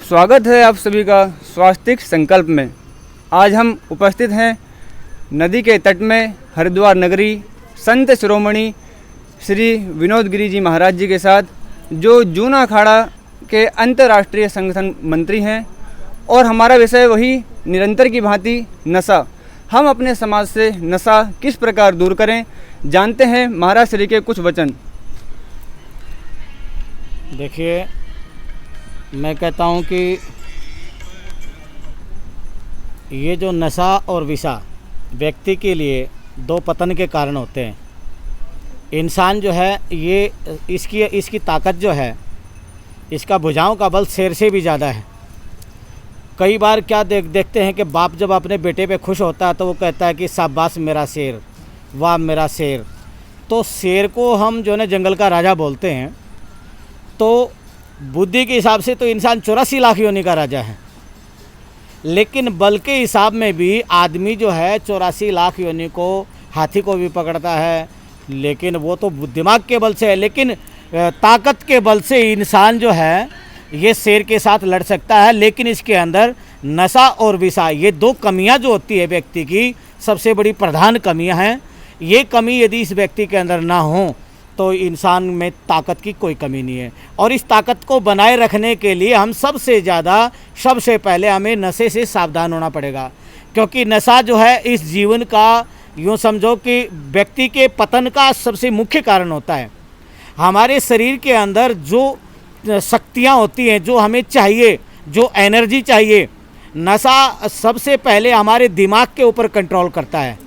स्वागत है आप सभी का स्वास्तिक संकल्प में। आज हम उपस्थित हैं नदी के तट में हरिद्वार नगरी संत शिरोमणि श्री विनोद गिरी जी महाराज जी के साथ, जो जूना अखाड़ा के अंतर्राष्ट्रीय संगठन मंत्री हैं। और हमारा विषय वही निरंतर की भांति नशा। हम अपने समाज से नशा किस प्रकार दूर करें, जानते हैं महाराज श्री के कुछ वचन। देखिए, मैं कहता हूँ कि ये जो नशा और विषा व्यक्ति के लिए दो पतन के कारण होते हैं। इंसान जो है ये इसकी ताकत जो है, इसका भुजाओं का बल शेर से भी ज़्यादा है। कई बार क्या देखते हैं कि बाप जब अपने बेटे पे खुश होता है तो वो कहता है कि शाबाश मेरा शेर, वाह मेरा शेर। तो शेर को हम जो है जंगल का राजा बोलते हैं। तो बुद्धि के हिसाब से तो इंसान 84 लाख योनि का राजा है, लेकिन बल के हिसाब में भी आदमी जो है 84 लाख योनि को, हाथी को भी पकड़ता है, लेकिन वो तो दिमाग के बल से है। लेकिन ताकत के बल से इंसान जो है ये शेर के साथ लड़ सकता है। लेकिन इसके अंदर नशा और विषा, ये दो कमियां जो होती है व्यक्ति की, सबसे बड़ी प्रधान कमियां हैं। ये कमी यदि इस व्यक्ति के अंदर ना हो तो इंसान में ताकत की कोई कमी नहीं है। और इस ताकत को बनाए रखने के लिए हम सबसे पहले हमें नशे से सावधान होना पड़ेगा। क्योंकि नशा जो है इस जीवन का, यूँ समझो कि व्यक्ति के पतन का सबसे मुख्य कारण होता है। हमारे शरीर के अंदर जो शक्तियाँ होती हैं, जो हमें चाहिए, जो एनर्जी चाहिए, नशा सबसे पहले हमारे दिमाग के ऊपर कंट्रोल करता है।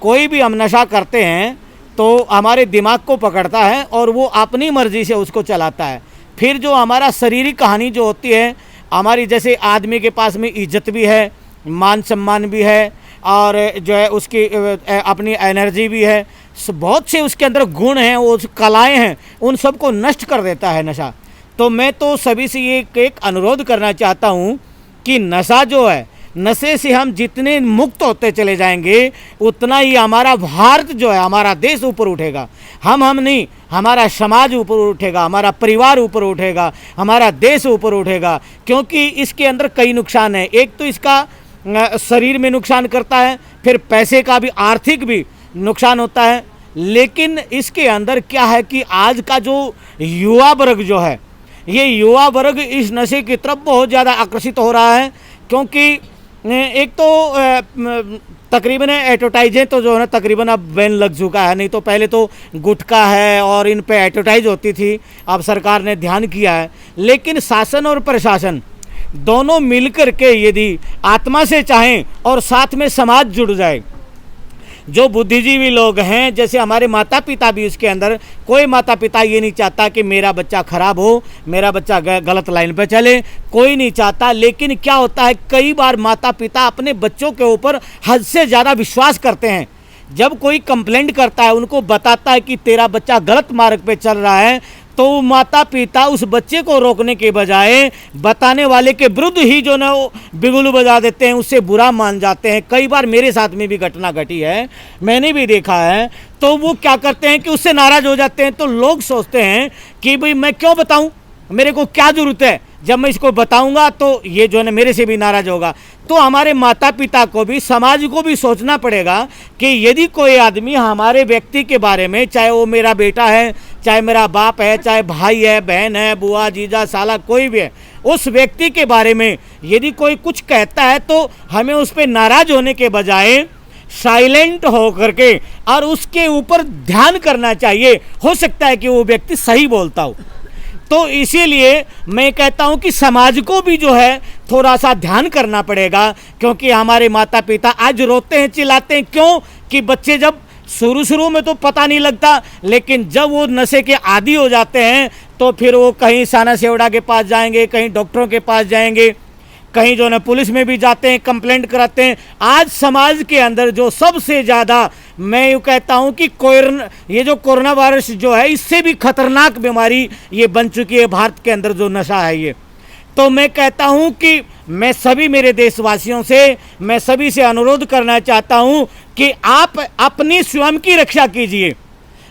कोई भी हम नशा करते हैं तो हमारे दिमाग को पकड़ता है और वो अपनी मर्ज़ी से उसको चलाता है। फिर जो हमारा शारीरिक कहानी जो होती है हमारी, जैसे आदमी के पास में इज्जत भी है, मान सम्मान भी है, और जो है उसकी अपनी एनर्जी भी है, बहुत से उसके अंदर गुण हैं, वो कलाएं हैं, उन सबको नष्ट कर देता है नशा। तो मैं तो सभी से ये एक अनुरोध करना चाहता हूँ कि नशा जो है, नशे से हम जितने मुक्त होते चले जाएंगे उतना ही हमारा भारत जो है, हमारा देश ऊपर उठेगा। हम नहीं, हमारा समाज ऊपर उठेगा, हमारा परिवार ऊपर उठेगा, हमारा देश ऊपर उठेगा। क्योंकि इसके अंदर कई नुकसान है। एक तो इसका शरीर में नुकसान करता है, फिर पैसे का भी, आर्थिक भी नुकसान होता है। लेकिन इसके अंदर क्या है कि आज का जो युवा वर्ग जो है, ये युवा वर्ग इस नशे की तरफ बहुत ज़्यादा आकर्षित हो रहा है। क्योंकि एक तो तकरीबन एडवर्टाइजें तो जो है ना तकरीबन अब बैन लग चुका है। नहीं तो पहले तो गुटखा है और इन पे एडवर्टाइज होती थी, अब सरकार ने ध्यान किया है। लेकिन शासन और प्रशासन दोनों मिलकर के यदि आत्मा से चाहें और साथ में समाज जुड़ जाए, जो बुद्धिजीवी लोग हैं, जैसे हमारे माता पिता भी, उसके अंदर कोई माता पिता ये नहीं चाहता कि मेरा बच्चा खराब हो, मेरा बच्चा गलत लाइन पे चले, कोई नहीं चाहता। लेकिन क्या होता है, कई बार माता पिता अपने बच्चों के ऊपर हद से ज़्यादा विश्वास करते हैं। जब कोई कंप्लेंट करता है, उनको बताता है कि तेरा बच्चा गलत मार्ग पे चल रहा है, तो माता पिता उस बच्चे को रोकने के बजाय बताने वाले के विरुद्ध ही जो ना वो बिगुल बजा देते हैं, उससे बुरा मान जाते हैं। कई बार मेरे साथ में भी घटना घटी है, मैंने भी देखा है। तो वो क्या करते हैं कि उससे नाराज़ हो जाते हैं। तो लोग सोचते हैं कि भाई मैं क्यों बताऊं, मेरे को क्या ज़रूरत है, जब मैं इसको बताऊंगा तो ये जो है ना मेरे से भी नाराज़ होगा। तो हमारे माता पिता को भी, समाज को भी सोचना पड़ेगा कि यदि कोई आदमी हमारे व्यक्ति के बारे में, चाहे वो मेरा बेटा है, चाहे मेरा बाप है, चाहे भाई है, बहन है, बुआ, जीजा, साला, कोई भी है, उस व्यक्ति के बारे में यदि कोई कुछ कहता है तो हमें उस पर नाराज़ होने के बजाय साइलेंट हो करके और उसके ऊपर ध्यान करना चाहिए। हो सकता है कि वो व्यक्ति सही बोलता हो। तो इसीलिए मैं कहता हूं कि समाज को भी जो है थोड़ा सा ध्यान करना पड़ेगा। क्योंकि हमारे माता पिता आज रोते हैं, चिल्लाते हैं, क्यों कि बच्चे जब शुरू में तो पता नहीं लगता, लेकिन जब वो नशे के आदी हो जाते हैं तो फिर वो कहीं साना सेवड़ा के पास जाएंगे, कहीं डॉक्टरों के पास जाएंगे, कहीं जो है पुलिस में भी जाते हैं, कंप्लेंट कराते हैं। आज समाज के अंदर जो सबसे ज़्यादा, मैं यूँ कहता हूँ कि ये जो कोरोना वायरस जो है, इससे भी खतरनाक बीमारी ये बन चुकी है भारत के अंदर, जो नशा है ये। तो मैं कहता हूँ कि मैं सभी मेरे देशवासियों से, मैं सभी से अनुरोध करना चाहता हूँ कि आप अपनी स्वयं की रक्षा कीजिए।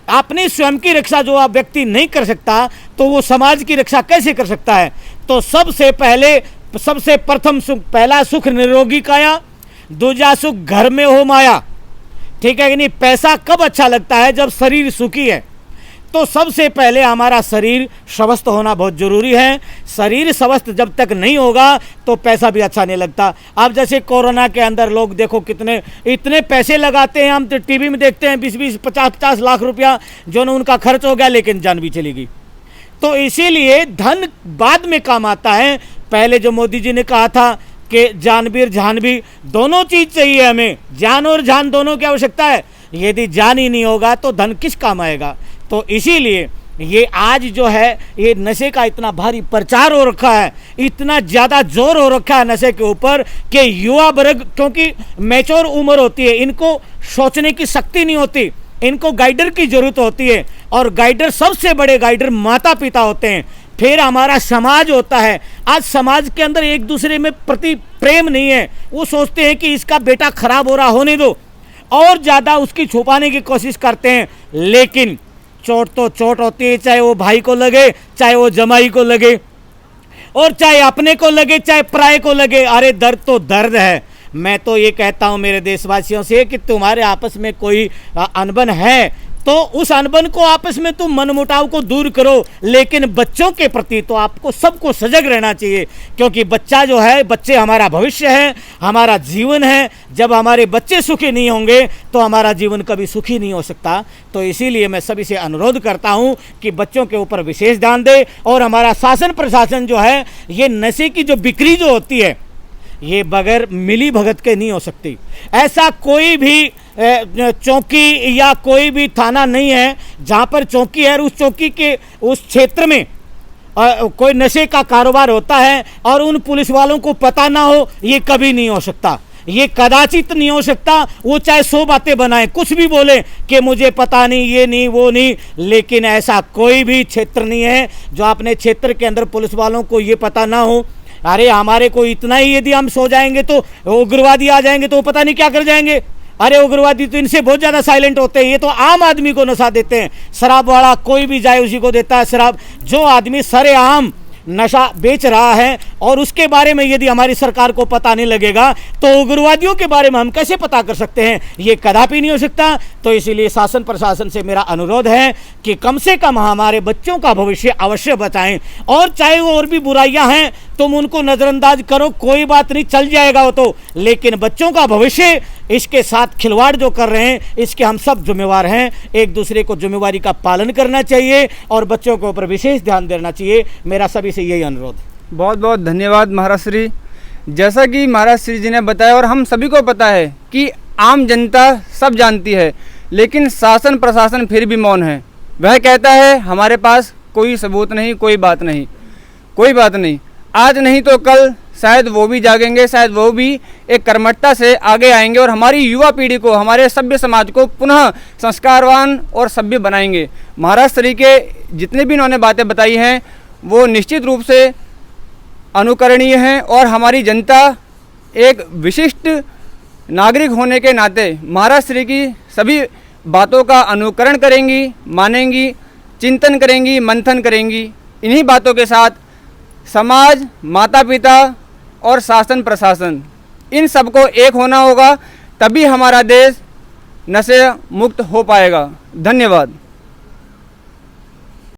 अपनी स्वयं की रक्षा जो आप व्यक्ति नहीं कर सकता तो वो समाज की रक्षा कैसे कर सकता है। तो सबसे पहले सबसे प्रथम सुख, पहला सुख निरोगी काया, दूजा सुख घर में हो माया। ठीक है कि नहीं? पैसा कब अच्छा लगता है? जब शरीर सुखी है। तो सबसे पहले हमारा शरीर स्वस्थ होना बहुत जरूरी है। शरीर स्वस्थ जब तक नहीं होगा तो पैसा भी अच्छा नहीं लगता। अब जैसे कोरोना के अंदर लोग देखो कितने इतने पैसे लगाते हैं, हम तो टीवी में देखते हैं 20-20, 50-50 लाख रुपया जो न उनका खर्च हो गया, लेकिन जान भी चली गई। तो इसीलिए धन बाद में काम आता है। पहले जो मोदी जी ने कहा था कि जानवीर जान भी, दोनों चीज चाहिए हमें, जान और जान दोनों की आवश्यकता है। यदि जान ही नहीं होगा तो धन किस काम आएगा? तो इसीलिए ये आज जो है ये नशे का इतना भारी प्रचार हो रखा है, इतना ज़्यादा जोर हो रखा है नशे के ऊपर कि युवा वर्ग, क्योंकि मैच्योर उम्र होती है, इनको सोचने की शक्ति नहीं होती, इनको गाइडर की जरूरत होती है। और गाइडर, सबसे बड़े गाइडर माता पिता होते हैं, फिर हमारा समाज होता है। आज समाज के अंदर एक दूसरे में प्रति प्रेम नहीं है। वो सोचते हैं कि इसका बेटा खराब हो रहा, होने दो, और ज़्यादा उसकी छुपाने की कोशिश करते हैं। लेकिन चोट तो चोट होती है, चाहे वो भाई को लगे, चाहे वो जमाई को लगे, और चाहे अपने को लगे, चाहे पराये को लगे। अरे दर्द तो दर्द है। मैं तो ये कहता हूँ मेरे देशवासियों से कि तुम्हारे आपस में कोई अनबन है तो उस अनबन को आपस में तुम मनमुटाव को दूर करो, लेकिन बच्चों के प्रति तो आपको सबको सजग रहना चाहिए, क्योंकि बच्चा जो है, बच्चे हमारा भविष्य है, हमारा जीवन है। जब हमारे बच्चे सुखी नहीं होंगे तो हमारा जीवन कभी सुखी नहीं हो सकता। तो इसीलिए मैं सभी से अनुरोध करता हूं कि बच्चों के ऊपर विशेष ध्यान दे। और हमारा शासन प्रशासन जो है, ये नशे की जो बिक्री जो होती है, ये बगैर मिली भगत के नहीं हो सकती। ऐसा कोई भी चौकी या कोई भी थाना नहीं है जहाँ पर चौकी है और उस चौकी के उस क्षेत्र में कोई नशे का कारोबार होता है और उन पुलिस वालों को पता ना हो, ये कभी नहीं हो सकता। ये कदाचित नहीं हो सकता। वो चाहे 100 बातें बनाए, कुछ भी बोले कि मुझे पता नहीं, ये नहीं, वो नहीं, लेकिन ऐसा कोई भी क्षेत्र नहीं है जो अपने क्षेत्र के अंदर पुलिस वालों को ये पता ना हो। अरे हमारे को इतना ही यदि हम सो जाएंगे तो उग्रवादी आ जाएंगे तो वो पता नहीं क्या कर जाएंगे। अरे उग्रवादी तो इनसे बहुत ज़्यादा साइलेंट होते हैं। ये तो आम आदमी को नशा देते हैं। शराब वाला कोई भी जाए उसी को देता है शराब। जो आदमी सरेआम नशा बेच रहा है और उसके बारे में यदि हमारी सरकार को पता नहीं लगेगा तो उग्रवादियों के बारे में हम कैसे पता कर सकते हैं? ये कदापि नहीं हो सकता। तो इसीलिए शासन प्रशासन से मेरा अनुरोध है कि कम से कम हमारे बच्चों का भविष्य अवश्य बचाएं। और चाहे वो और भी बुराइयां हैं तुम उनको नज़रअंदाज करो, कोई बात नहीं, चल जाएगा वो तो, लेकिन बच्चों का भविष्य, इसके साथ खिलवाड़ जो कर रहे हैं इसके हम सब जिम्मेवार हैं। एक दूसरे को जिम्मेवारी का पालन करना चाहिए और बच्चों के ऊपर विशेष ध्यान देना चाहिए। मेरा सभी से यही अनुरोध। बहुत बहुत धन्यवाद महाराज श्री। जैसा कि महाराज श्री जी ने बताया और हम सभी को पता है कि आम जनता सब जानती है, लेकिन शासन प्रशासन फिर भी मौन है। वह कहता है हमारे पास कोई सबूत नहीं, कोई बात नहीं, कोई बात नहीं। आज नहीं तो कल शायद वो भी जागेंगे, शायद वो भी एक कर्मठता से आगे आएंगे और हमारी युवा पीढ़ी को, हमारे सभ्य समाज को पुनः संस्कारवान और सभ्य बनाएंगे। महाराज श्री के जितने भी इन्होंने बातें बताई हैं वो निश्चित रूप से अनुकरणीय हैं और हमारी जनता एक विशिष्ट नागरिक होने के नाते महाराज श्री की सभी बातों का अनुकरण करेंगी, मानेंगी, चिंतन करेंगी, मंथन करेंगी। इन्हीं बातों के साथ समाज, माता पिता और शासन प्रशासन, इन सबको एक होना होगा, तभी हमारा देश नशे मुक्त हो पाएगा। धन्यवाद।